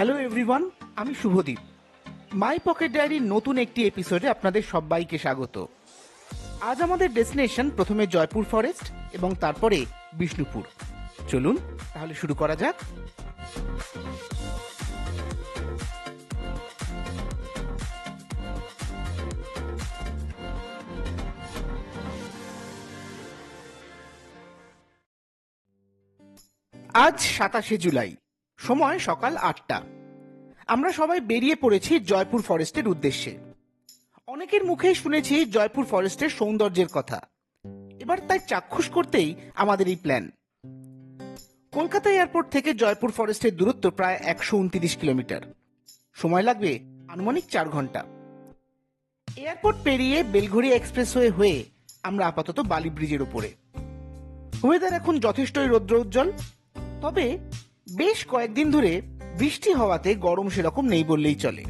Hello everyone, আমি Subhadip. My pocket ডায়েরির নতুন একটি এপিসোডে আপনাদের সবাইকে স্বাগত। আজ আমাদের ডেস্টিনেশন প্রথমে জয়পুর ফরেস্ট এবং তারপরে বিষ্ণুপুর। চলুন তাহলে শুরু করা যাক। আজ 27শে জুলাই, সময় সকাল 8টা। আমরা সবাই বেরিয়ে পড়েছি জয়পুর ফরেস্টের উদ্দেশ্যে। অনেকের মুখেই শুনেছি জয়পুর ফরেস্টের সৌন্দর্যের কথা। এবার তাই চাক্ষুষ করতেই আমাদের এই প্ল্যান। কলকাতা এয়ারপোর্ট থেকে জয়পুর ফরেস্টের দূরত্ব প্রায় 129 কিলোমিটার। সময় লাগবে আনুমানিক 4 ঘন্টা। এয়ারপোর্ট পেরিয়ে বেলঘড়িয়া এক্সপ্রেসওয়ে হয়ে আমরা আপাতত বালি ব্রিজের উপরে। ওয়েদার এখন যথেষ্টই রৌদ্রোজ্জ্বল, তবে বেশ কয়েকদিন ধরে বৃষ্টি হওয়াতে গরম সেরকম নেই বললেই চলে।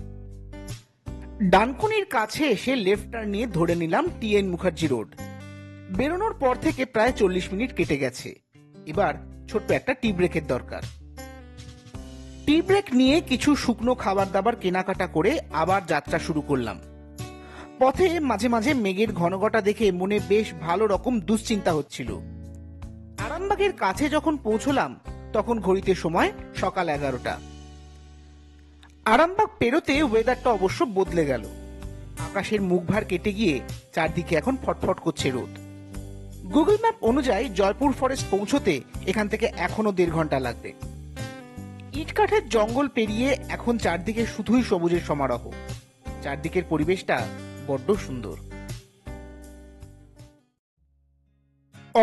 ডানকুনির কাছে এসে লেফট টার্ন নিয়ে ধরে নিলাম টি.এন. মুখার্জি রোড। বেরোনোর পর থেকে প্রায় 40 মিনিট কেটে গেছে। এবার ছোট্ট একটা টি ব্রেকের দরকার। টি ব্রেক নিয়ে কিছু শুকনো খাবার দাবার কেনাকাটা করে আবার যাত্রা শুরু করলাম। পথে মাঝে মাঝে মেঘের ঘনঘটা দেখে মনে বেশ ভালো রকম দুশ্চিন্তা হচ্ছিল। আরামবাগের কাছে যখন পৌঁছলাম তখন ঘড়িতে সময় সকাল 11টা। আরামবাগ পেরোতে ওয়েদারটা অবশ্য বদলে গেল। আকাশের মুখভার কেটে গিয়ে চারদিকে এখন ফটফট করছে রোদ। গুগল ম্যাপ অনুযায়ী জয়পুর ফরেস্ট পৌঁছতে এখান থেকে এখনো 1.5 ঘন্টা লাগবে। ইটকাঠের জঙ্গল পেরিয়ে এখন চারদিকে শুধুই সবুজের সমারোহ। চারদিকের পরিবেশটা বড্ড সুন্দর।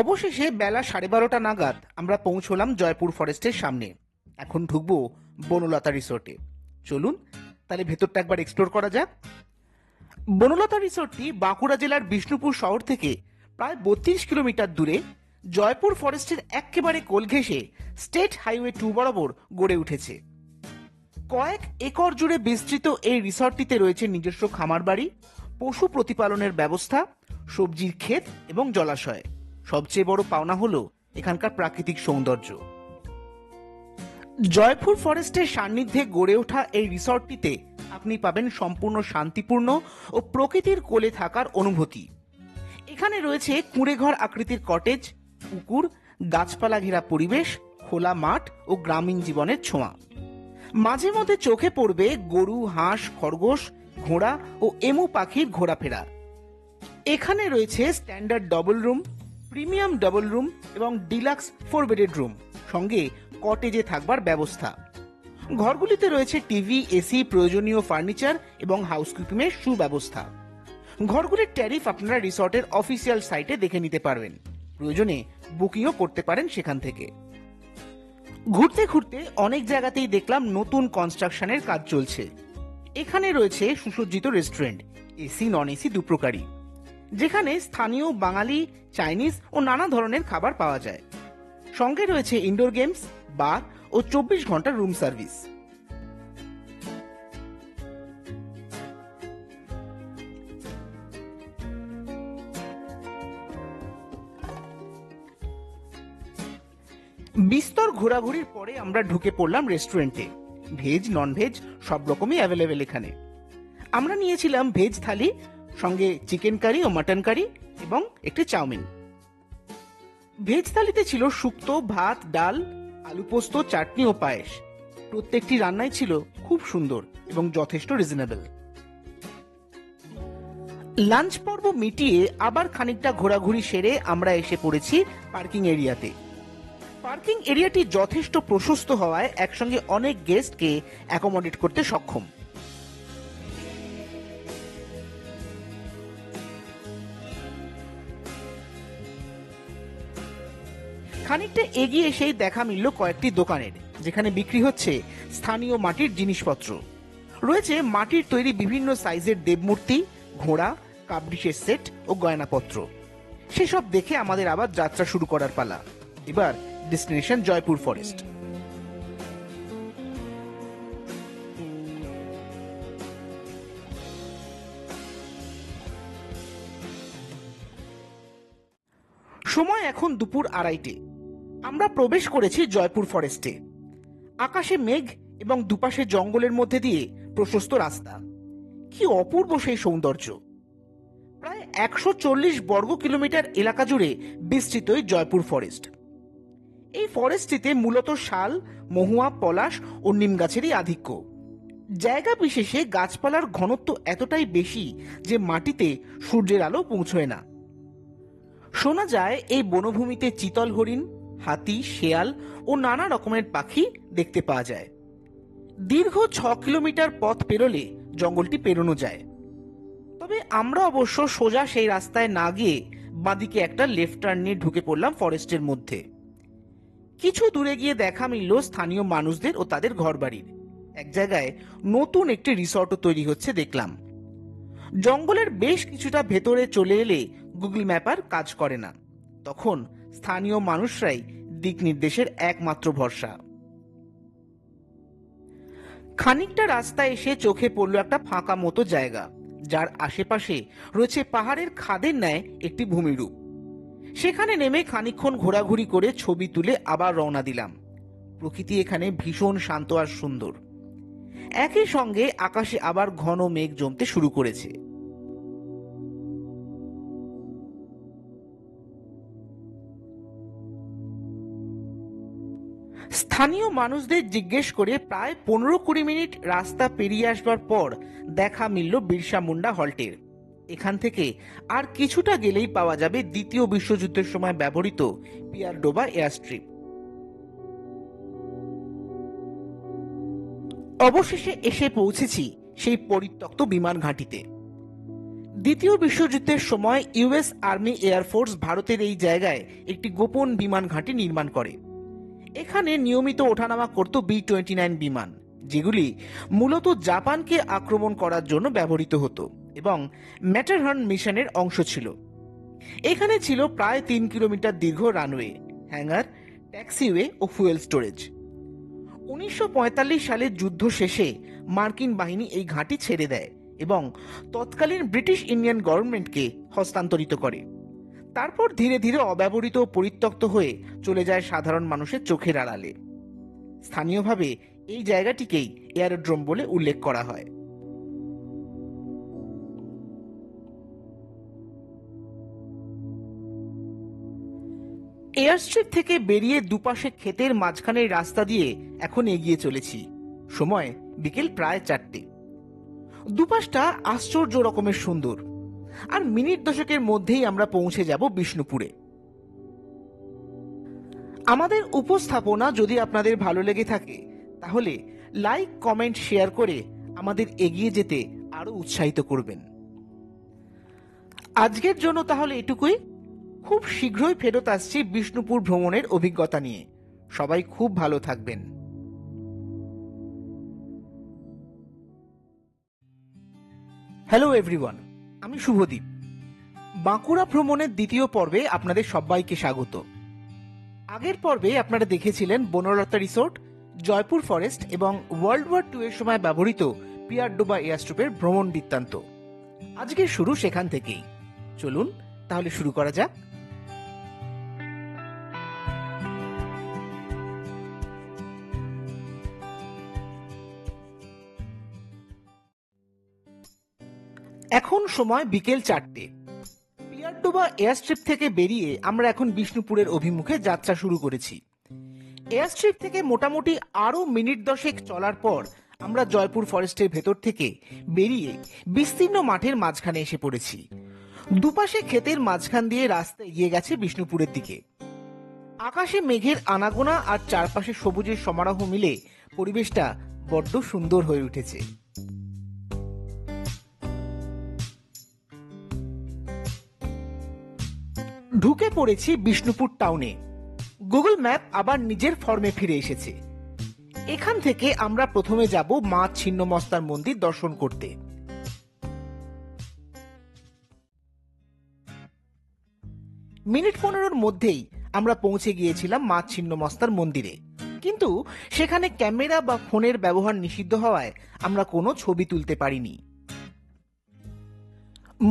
অবশেষে বেলা 12:30 নাগাদ আমরা পৌঁছলাম জয়পুর ফরেস্টের সামনে। এখন ঢুকবো বনলতা রিসোর্টে। চলুন তাহলে ভেতরটা একবার এক্সপ্লোর করা যাক। বনলতা রিসোর্টটি বাঁকুড়া জেলার বিষ্ণুপুর শহর থেকে প্রায় 32 কিলোমিটার দূরে জয়পুর ফরেস্টের একেবারে কোল ঘেঁষে স্টেট হাইওয়ে 2 বরাবর গড়ে উঠেছে। কয়েক একর জুড়ে বিস্তৃত এই রিসর্টটিতে রয়েছে নিজস্ব খামার বাড়ি, পশু প্রতিপালনের ব্যবস্থা, সবজির ক্ষেত এবং জলাশয়। সবচেয়ে বড় পাওনা হলো এখানকার প্রাকৃতিক সৌন্দর্য। জয়পুর ফরেস্টের সান্নিধ্যে গড়ে ওঠা এই রিসর্টটিতে আপনি পাবেন সম্পূর্ণ শান্তিপূর্ণ ও প্রকৃতির কোলে থাকার অনুভূতি। এখানে রয়েছে কুঁড়েঘর আকৃতির কটেজ, পুকুর, গাছপালা ঘেরা পরিবেশ, খোলা মাঠ ও গ্রামীণ জীবনের ছোঁয়া। মাঝে মধ্যে চোখে পড়বে গরু, হাঁস, খরগোশ, ঘোড়া ও এমু পাখির ঘোরাফেরা। এখানে রয়েছে standard double room, premium double room এবং ডিলাক্স 4 বেডেড রুম, সঙ্গে কটেজে থাকবার ব্যবস্থা। ঘরগুলিতে রয়েছে টিভি, এসি, প্রয়োজনীয় ফার্নিচার এবং হাউসকিপিং এর সুব্যবস্থা। ঘরগুলির ট্যারিফ আপনারা রিসর্টের অফিসিয়াল সাইটে দেখে নিতে পারবেন। প্রয়োজনে বুকিংও করতে পারেন সেখান থেকে। ঘুরতে ঘুরতে অনেক জায়গাতেই দেখলাম নতুন কনস্ট্রাকশনের কাজ চলছে। এখানে রয়েছে সুসজ্জিত রেস্টুরেন্ট, এসি নন এসি দুপ্রকারই, যেখানে স্থানীয় বাঙালি, চাইনিজ ও নানা ধরনের খাবার পাওয়া যায়। সঙ্গে রয়েছে ইনডোর গেমস, বার ও 24 ঘন্টার রুম সার্ভিস। বিস্তর ঘোরাঘুরির পরে আমরা ঢুকে পড়লাম রেস্টুরেন্টে। ভেজ, নন ভেজ সব রকমই অ্যাভেলেবেল এখানে। আমরা নিয়েছিলাম ভেজ থালি, সঙ্গে চিকেন কারি ও মাটন কারি এবং একটি চাউমিন। ভেজ থালিতে ছিল শুক্তো, ভাত, ডাল, আলু পোস্ত, চাটনি ও পায়েস। প্রত্যেকটি রান্নাই ছিল খুব সুন্দর এবং যথেষ্ট রিজনেবল। লাঞ্চ পর্ব মিটিয়ে আবার খানিকটা ঘোরাঘুরি সেরে আমরা এসে পড়েছি পার্কিং এরিয়াতে। পার্কিং এরিয়াটি যথেষ্ট প্রশস্ত হওয়ায় একসঙ্গে অনেক গেস্টকে অ্যাকোমোডেট করতে সক্ষম। খানিকটা এগিয়ে এসেই দেখা মিলল কয়েকটি দোকানের, যেখানে বিক্রি হচ্ছে স্থানীয় মাটির জিনিসপত্র। রয়েছে মাটির তৈরি বিভিন্ন সাইজের দেবমূর্তি, ঘোড়া, কাপডিশের সেট ও গয়নাপত্র। সেসব দেখে আমাদের আবার যাত্রা শুরু করার পালা। এবার ডেস্টিনেশন জয়পুর ফরেস্ট। সময় এখন দুপুর 2:30। আমরা প্রবেশ করেছি জয়পুর ফরেস্টে। আকাশে মেঘ এবং দুপাশে জঙ্গলের মধ্যে দিয়ে প্রশস্ত রাস্তা। কি অপূর্ব সেই সৌন্দর্য! প্রায় 140 বর্গ কিলোমিটার এলাকা জুড়ে বিস্তৃত এই জয়পুর ফরেস্ট। এই ফরেস্টটিতে মূলত শাল, মহুয়া, পলাশ ও নিম গাছেরই আধিক্য। জায়গা বিশেষে গাছপালার ঘনত্ব এতটাই বেশি যে মাটিতে সূর্যের আলো পৌঁছয় না। শোনা যায় এই বনভূমিতে চিতল হরিণ, হাতি, শেয়াল ও নানা রকমের পাখি দেখতে পাওয়া যায়। দীর্ঘ 6 কিলোমিটার পথ পেরোলে জঙ্গলটি পেরোনো যায়। তবে আমরা অবশ্য সোজা সেই রাস্তায় না গিয়ে বাঁদিকে একটা লেফট টার্ন নিয়ে ঢুকে পড়লাম ফরেস্টের মধ্যে। কিছু দূরে গিয়ে দেখা মিলল স্থানীয় মানুষদের ও তাদের ঘরবাড়ির। এক জায়গায় নতুন একটি রিসর্টও তৈরি হচ্ছে দেখলাম। জঙ্গলের বেশ কিছুটা ভেতরে চলে এলে গুগল ম্যাপ আর কাজ করে না। তখন স্থানীয় মানুষরাই দিক নির্দেশের একমাত্র ভরসা। খানিকটা রাস্তা এসে চোখে পড়ল একটা ফাঁকা মতো জায়গা, যার আশেপাশে রয়েছে পাহাড়ের খাদের ন্যায় একটি ভূমিরূপ। সেখানে নেমে খানিকক্ষণ ঘোরাঘুরি করে ছবি তুলে আবার রওনা দিলাম। প্রকৃতি এখানে ভীষণ শান্ত আর সুন্দর। একই সঙ্গে আকাশে আবার ঘন মেঘ জমতে শুরু করেছে। স্থানীয় মানুষদের জিজ্ঞেস করে প্রায় 15-20 মিনিট রাস্তা পেরিয়ে আসবার পর দেখা মিলল বিরসা মুন্ডা হল্টের। এখান থেকে আর কিছুটা গেলেই পাওয়া যাবে দ্বিতীয় বিশ্বযুদ্ধের সময় ব্যবহৃত পিয়ার ডোবা এয়ারস্ট্রিপ। অবশেষে এসে পৌঁছেছি সেই পরিত্যক্ত বিমান ঘাঁটিতে। দ্বিতীয় বিশ্বযুদ্ধের সময় ইউএস আর্মি এয়ারফোর্স ভারতের এই জায়গায় একটি গোপন বিমান ঘাঁটি নির্মাণ করে। এখানে নিয়মিত ওঠানামা করত B-29 বিমান, যেগুলি মূলত জাপানকে আক্রমণ করার জন্য ব্যবহৃত হতো এবং ম্যাটারহার্ন মিশনের অংশ ছিল। এখানে ছিল প্রায় 3 কিলোমিটার দীর্ঘ রানওয়ে, হ্যাঙ্গার, ট্যাক্সিওয়ে ও ফুয়েল স্টোরেজ। 1945 সালের যুদ্ধ শেষে মার্কিন বাহিনী এই ঘাঁটি ছেড়ে দেয় এবং তৎকালীন ব্রিটিশ ইন্ডিয়ান গভর্নমেন্টকে হস্তান্তরিত করে। তারপর ধীরে ধীরে অব্যবহৃত ও পরিত্যক্ত হয়ে চলে যায় সাধারণ মানুষের চোখের আড়ালে। স্থানীয়ভাবে এই জায়গাটিকেই এয়ারোড্রোম বলে উল্লেখ করা হয়। এয়ারস্ট্রিপ থেকে বেরিয়ে দুপাশে ক্ষেতের মাঝখানের রাস্তা দিয়ে এখন এগিয়ে চলেছি। সময় বিকেল প্রায় 4টে। দুপাশটা আশ্চর্য রকমের সুন্দর। আর মিনিট দশেকের মধ্যেই আমরা পৌঁছে যাব বিষ্ণুপুরে। আমাদের উপস্থাপনা যদি আপনাদের ভালো লেগে থাকে তাহলে লাইক, কমেন্ট, শেয়ার করে আমাদের এগিয়ে যেতে আরো উৎসাহিত করবেন। আজকের জন্য তাহলে এটুকুই। খুব শীঘ্রই ফেরত আসছি বিষ্ণুপুর ভ্রমণের অভিজ্ঞতা নিয়ে। সবাই খুব ভালো থাকবেন। হ্যালো এভরিওয়ান, আমি শুভদীপ। বাঁকুড়া ভ্রমণের দ্বিতীয় পর্বে আপনাদের সবাইকে স্বাগত। আগের পর্বে আপনারা দেখেছিলেন বনলতা রিসোর্ট, জয়পুর ফরেস্ট এবং ওয়ার্ল্ড ওয়ার 2 এর সময় ব্যবহৃত পিয়ার ডোবা এয়ারস্ট্রিপের ভ্রমণ বৃত্তান্ত। আজকে শুরু সেখান থেকেই। চলুন তাহলে শুরু করা যাক। এখন সময় বিকেল 4টে। পিয়ারডোবা এয়ারস্ট্রিপ থেকে বেরিয়ে আমরা এখন বিষ্ণুপুরের অভিমুখে যাত্রা শুরু করেছি। এয়ারস্ট্রিপ থেকে মোটামুটি আরো মিনিট 10 চলার পর আমরা জয়পুর ফরেস্টের ভেতর থেকে বেরিয়ে বিস্তীর্ণ মাঠের মাঝখানে এসে পড়েছি। দুপাশে ক্ষেতের মাঝখান দিয়ে রাস্তা এগিয়ে গেছে বিষ্ণুপুরের দিকে। আকাশে মেঘের আনাগোনা আর চারপাশে সবুজের সমারোহ মিলে পরিবেশটা বড্ড সুন্দর হয়ে উঠেছে। ঢুকে পড়েছি বিষ্ণুপুর টাউনে। গুগল ম্যাপ আবার নিজের ফর্মে ফিরে এসেছে। এখান থেকে আমরা প্রথমে যাব মা ছিন্নমস্তার মন্দির দর্শন করতে। মিনিট 15-র মধ্যেই আমরা পৌঁছে গিয়েছিলাম মা ছিন্নমস্তার মন্দিরে, কিন্তু সেখানে ক্যামেরা বা ফোনের ব্যবহার নিষিদ্ধ হওয়ায় আমরা কোনো ছবি তুলতে পারিনি।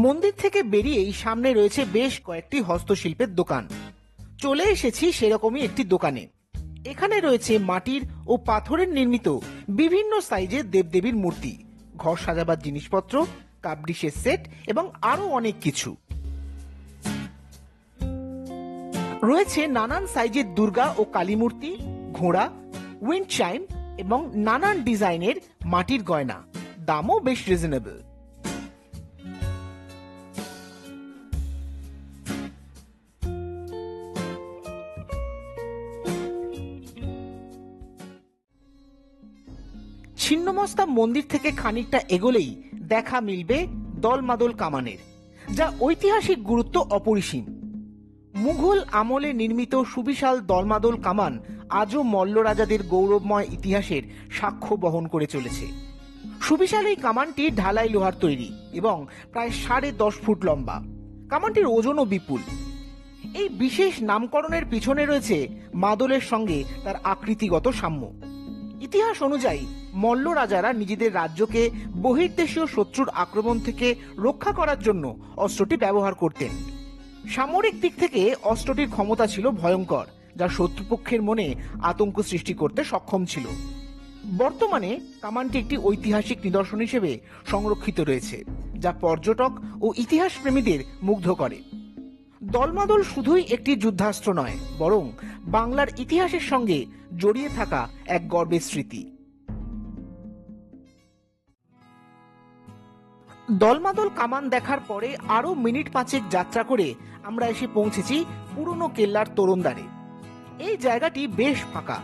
মন্দির থেকে বেরিয়েই সামনে রয়েছে বেশ কয়েকটি হস্তশিল্পের দোকান। চলে এসেছি সেরকমই একটি দোকানে। এখানে রয়েছে মাটির ও পাথরের নির্মিত বিভিন্ন সাইজের দেবদেবীর মূর্তি, ঘর সাজাবার জিনিসপত্র, কাপ ডিশের সেট এবং আরো অনেক কিছু। রয়েছে নানান সাইজের দুর্গা ও কালী মূর্তি, ঘোড়া, উইন্ড চাইম এবং নানান ডিজাইনের মাটির গয়না। দামও বেশ রিজনেবল। ছিন্নমস্তা মন্দির থেকে খানিকটা এগোলেই দেখা মিলবে দলমাদল কামানের, যা ঐতিহাসিক গুরুত্ব অপরিসীম। মুঘল আমলে নির্মিত সুবিশাল দলমাদল কামান আজও মল্ল রাজাদের গৌরবময় ইতিহাসের সাক্ষ্য বহন করে চলেছে। সুবিশাল এই কামানটি ঢালাই লোহার তৈরি এবং প্রায় 10.5 ফুট লম্বা। কামানটির ওজনও বিপুল। এই বিশেষ নামকরণের পিছনে রয়েছে মাদলের সঙ্গে তার আকৃতিগত সাম্য। ইতিহাস অনুযায়ী মল্ল রাজারা নিজেদের রাজ্যকে বহির্দেশীয় শত্রুর আক্রমণ থেকে রক্ষা করার জন্য অস্ত্রটি ব্যবহার করতেন। সামরিক দিক থেকে অস্ত্রটির ক্ষমতা ছিল ভয়ঙ্কর, যা শত্রুপক্ষের মনে আতঙ্ক সৃষ্টি করতে সক্ষম ছিল। বর্তমানে কামানটি একটি ঐতিহাসিক নিদর্শন হিসেবে সংরক্ষিত রয়েছে, যা পর্যটক ও ইতিহাস প্রেমীদের মুগ্ধ করে। দলমাদল শুধুই একটি যুদ্ধাস্ত্র নয়, বরং বাংলার ইতিহাসের সঙ্গে জড়িয়ে থাকা এক গর্বের স্মৃতি। দলমাদল কামান দেখার পরে আরো মিনিট 5 যাত্রা করে আমরা এসে পৌঁছেছি পুরনো কেল্লার তোরণদ্বারে। এই জায়গাটি বেশ ফাঁকা।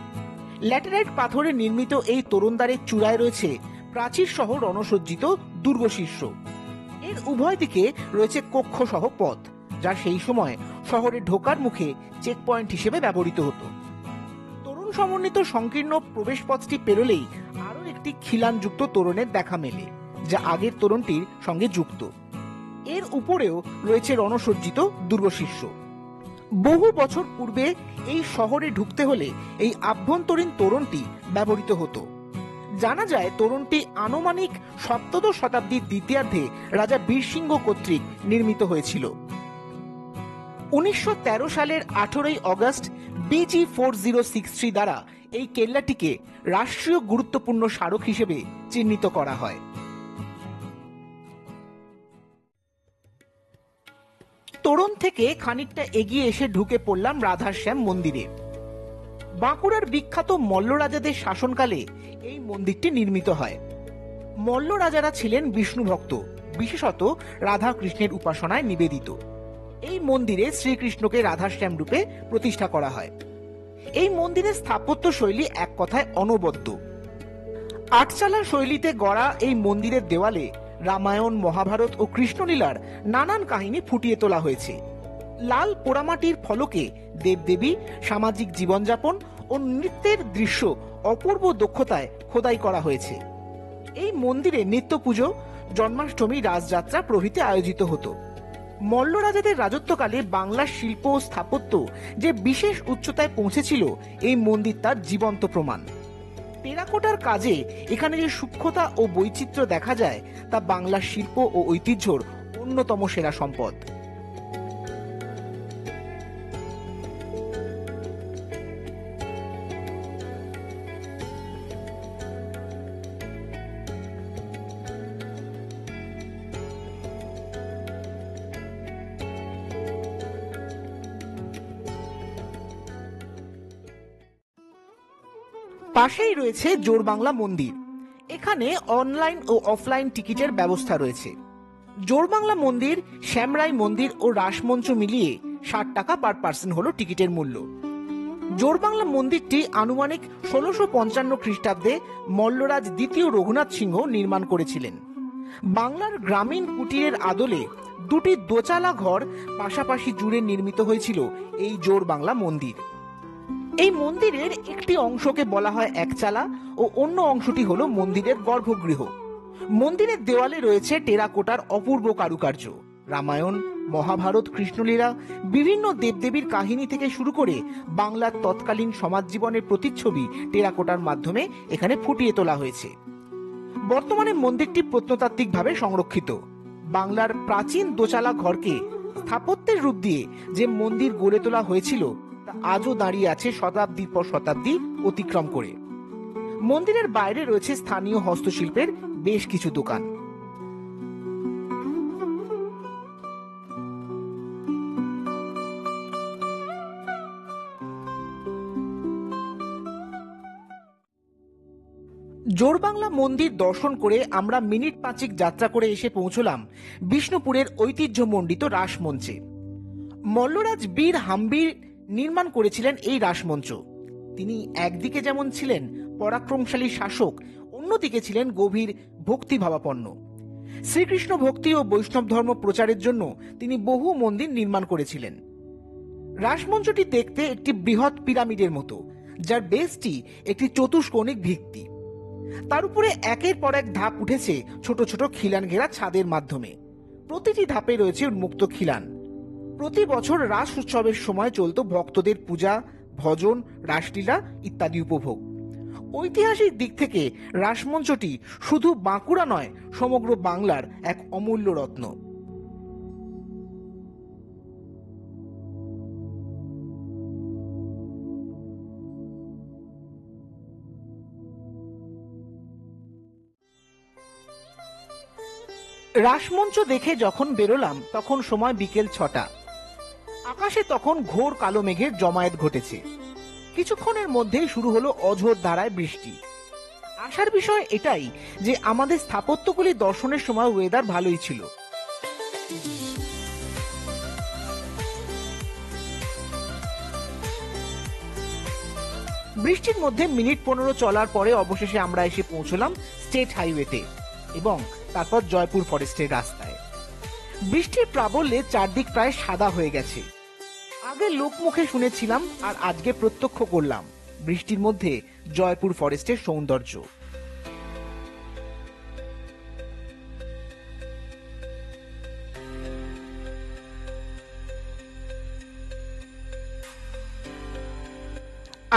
ল্যাটেরাইট পাথরে নির্মিত এই তোরণদ্বারের চূড়ায় রয়েছে প্রাচীর সহ রণসজ্জিত দুর্গশীর্ষ। এর উভয় দিকে রয়েছে কক্ষ সহ পথ, যা সেই সময় শহরে ঢোকার মুখে চেকপয়েন্ট হিসেবে ব্যবহৃত হতো। তরুণ সমন্বিত সংকীর্ণ প্রবেশ পথটি পেরোলেই আরো একটি খিলানযুক্ত তোরণের দেখা মেলে, যা আগের তোরণটির সঙ্গে যুক্ত। এর উপরেও রয়েছে রণসজ্জিত দুর্গশীর্ষ। বহু বছর পূর্বে এই শহরে ঢুকতে হলে এই আভ্যন্তরীণ তোরণটি ব্যবহৃত হতো। জানা যায় তোরণটি আনুমানিক 17 শতাব্দীর দ্বিতীয়ার্ধে রাজা বীরসিংহ কর্তৃক নির্মিত হয়েছিল। 1913 সালের 18 অগস্ট BG 4063 দ্বারা এই কেল্লাটিকে রাষ্ট্রীয় গুরুত্বপূর্ণ স্মারক হিসেবে চিহ্নিত করা হয়। তোরণ থেকে খানিকটা এগিয়ে এসে ঢুকে পড়লাম রাধাশ্যাম মন্দিরে। বাঁকুড়ার বিখ্যাত মল্ল রাজাদের শাসনকালে এই মন্দিরটি নির্মিত হয়। মল্ল রাজারা ছিলেন বিষ্ণু ভক্ত, বিশেষত রাধা কৃষ্ণের উপাসনায় নিবেদিত। এই মন্দিরে শ্রীকৃষ্ণকে রাধাশ্যাম রূপে প্রতিষ্ঠা করা হয়। এই মন্দিরের স্থাপত্য শৈলী এক কথায় অনবদ্য। আটচালা শৈলীতে গড়া এই মন্দিরের দেওয়ালে রামায়ণ, মহাভারত ও কৃষ্ণলীলার নানান কাহিনী ফুটিয়ে তোলা হয়েছে। লাল পোড়ামাটির ফলকে দেবদেবী, সামাজিক জীবনযাপন ও নৃত্যের দৃশ্য অপূর্ব দক্ষতায় খোদাই করা হয়েছে। এই মন্দিরে নিত্য পুজো, জন্মাষ্টমী, রাসযাত্রা প্রভৃতি আয়োজিত হতো। মল্ল রাজাদের রাজত্বকালে বাংলার শিল্প ও স্থাপত্য যে বিশেষ উচ্চতায় পৌঁছেছিল, এই মন্দির তার জীবন্ত প্রমাণ। টেরাকোটার কাজে এখানে যে সূক্ষ্মতা ও বৈচিত্র্য দেখা যায়, তা বাংলার শিল্প ও ঐতিহ্যর অন্যতম সেরা সম্পদ। পাশেই রয়েছে জোরবাংলা মন্দির। এখানে অনলাইন ও অফলাইন টিকিটের ব্যবস্থা রয়েছে। জোরবাংলা মন্দির, শ্যামরাই মন্দির ও রাসমঞ্চ মিলিয়ে 60 টাকা পার পার্সন হলো টিকিটের মূল্য। জোরবাংলা মন্দিরটি আনুমানিক 1655 খ্রিস্টাব্দে মল্লরাজ দ্বিতীয় রঘুনাথ সিংহ নির্মাণ করেছিলেন। বাংলার গ্রামীণ কুটিরের আদলে দুটি দোচালা ঘর পাশাপাশি জুড়ে নির্মিত হয়েছিল এই জোরবাংলা মন্দির। এই মন্দিরের একটি অংশকে বলা হয় একচালা ও অন্য অংশটি হলো মন্দিরের গর্ভগৃহ। মন্দিরের দেওয়ালে রয়েছে টেরাকোটার অপূর্ব কারুকার্য। রামায়ণ, মহাভারত, কৃষ্ণলীলা, বিভিন্ন দেবদেবীর কাহিনী থেকে শুরু করে বাংলার তৎকালীন সমাজ জীবনের প্রতিচ্ছবি টেরাকোটার মাধ্যমে এখানে ফুটিয়ে তোলা হয়েছে। বর্তমানে মন্দিরটি প্রত্নতাত্ত্বিকভাবে সংরক্ষিত। বাংলার প্রাচীন দোচালা ঘরকে স্থাপত্যের রূপ দিয়ে যে মন্দির গড়ে তোলা হয়েছিল, তা আজও দাঁড়িয়ে আছে শতাব্দীর পর শতাব্দী অতিক্রম করে। মন্দিরের বাইরে রয়েছে স্থানীয় হস্তশিল্পের বেশ কিছু দোকান। জোড়বাংলা মন্দির দর্শন করে আমরা মিনিট 5 যাত্রা করে এসে পৌঁছলাম বিষ্ণুপুরের ঐতিহ্যমণ্ডিত রাসমঞ্চে। মল্লরাজ বীর হাম্বির নির্মাণ করেছিলেন এই রাসমঞ্চ। তিনি একদিকে যেমন ছিলেন পরাক্রমশালী শাসক, অন্যদিকে ছিলেন গভীর ভক্তিভাবাপন্ন। শ্রীকৃষ্ণ ভক্তি ও বৈষ্ণব ধর্ম প্রচারের জন্য তিনি বহু মন্দির নির্মাণ করেছিলেন। রাসমঞ্চটি দেখতে একটি বৃহৎ পিরামিডের মতো, যার বেসটি একটি চতুষ্কোণিক ভিত্তি। তার উপরে একের পর এক ধাপ উঠেছে ছোট ছোট খিলান ঘেরা ছাদের মাধ্যমে। প্রতিটি ধাপে রয়েছে উন্মুক্ত খিলান। প্রতি বছর রাস উৎসবের সময় চলত ভক্তদের পূজা, ভজন, রাসলীলা ইত্যাদি উপভোগ। ঐতিহাসিক দিক থেকে রাসমঞ্চটি শুধু বাঁকুড়া নয়, সমগ্র বাংলার এক অমূল্য রত্ন। রাসমঞ্চ দেখে যখন বেরোলাম তখন সময় বিকেল 6টা। আকাশে তখন ঘোর কালো মেঘের জমায়েত ঘটেছে। কিছুক্ষণের মধ্যেই শুরু হলো অঝোর ধারায় বৃষ্টি। আসার বিষয় এটাই যে আমাদের স্থাপত্যগুলি দর্শনের সময় ওয়েদার ভালোই ছিল। বৃষ্টির মধ্যে মিনিট 15 চলার পরে অবশেষে আমরা এসে পৌঁছলাম স্টেট হাইওয়েতে এবং তারপর জয়পুর ফরেস্টের রাস্তায়। বৃষ্টির প্রাবল্যে চারদিক প্রায় সাদা হয়ে গেছে। আগে লোকমুখে শুনেছিলাম আর আজকে প্রত্যক্ষ করলাম বৃষ্টির মধ্যে জয়পুর ফরেস্টের সৌন্দর্য।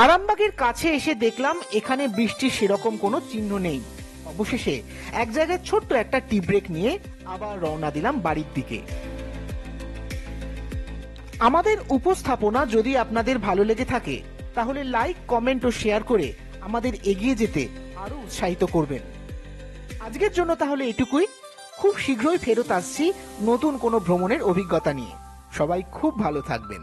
আরামবাগের কাছে এসে দেখলাম এখানে বৃষ্টির সেরকম কোনো চিহ্ন নেই। অবশেষে এক জায়গায় ছোট্ট একটা টি ব্রেক নিয়ে আবার রওনা দিলাম বাড়ির দিকে। আমাদের উপস্থাপনা যদি আপনাদের ভালো লেগে থাকে তাহলে লাইক, কমেন্ট ও শেয়ার করে আমাদের এগিয়ে যেতে আরো উৎসাহিত করবেন। আজকের জন্য তাহলে এটুকুই। খুব শীঘ্রই ফেরত আসছি নতুন কোনো ভ্রমণের অভিজ্ঞতা নিয়ে। সবাই খুব ভালো থাকবেন।